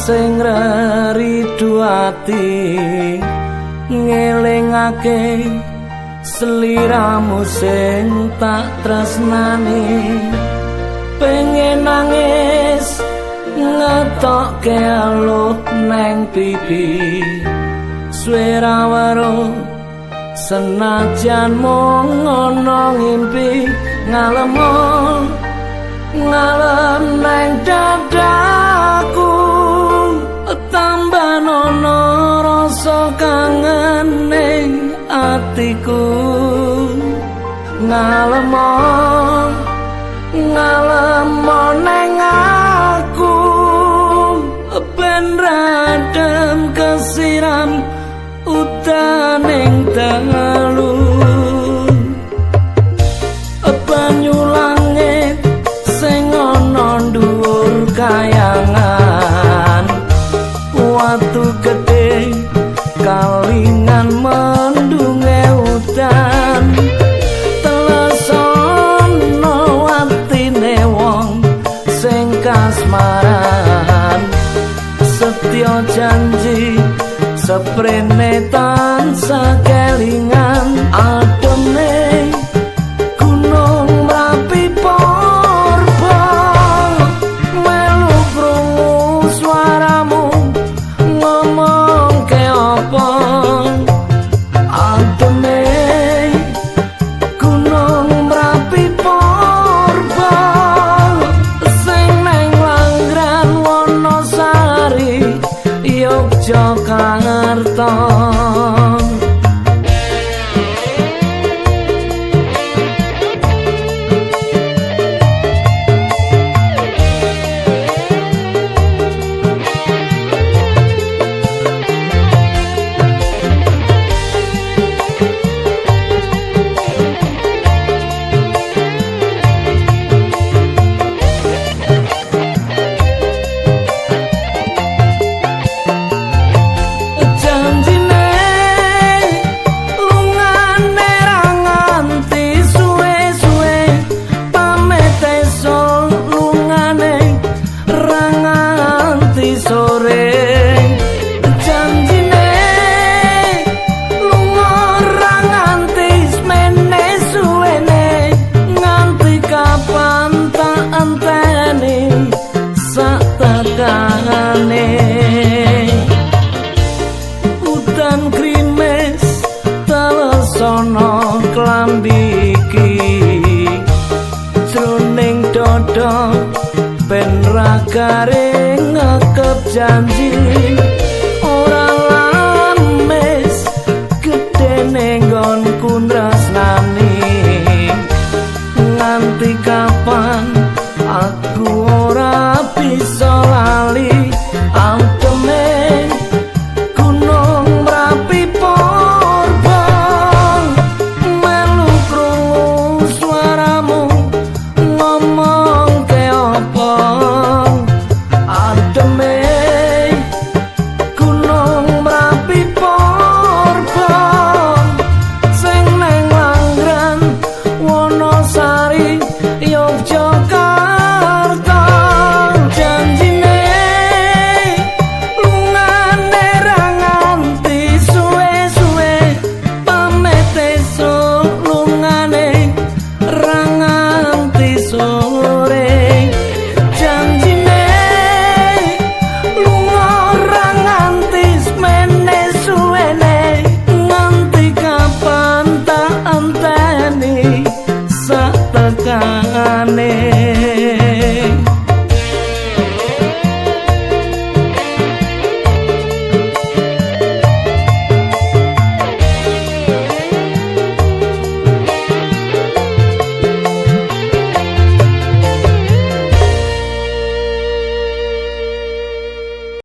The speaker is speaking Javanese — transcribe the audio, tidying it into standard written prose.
sing ridu ati ngelingake sliramu sing tak tresnani pengen nangis ngetokke aluh neng pipi swara weruh senajan mung ana ngimpi ngalem neng dadaku tambah ana rasa kangen ning atiku ngalem neng aku ben radem kesiram udan ing dalu banyu langit sing ana dhuwur kayangan watu gedhe kalingan mendunge udan telesono watine wong sing kasmaran setya janji seprene tansah kelingan ademe gunung mrapi porba melu krungu swaramu ngomong ke apa ademe gunung mrapi porba sing neng Langran Wonosari Yogyakarta udan krimes telesono klambi iki jroning dada ben ra garing ngekep janji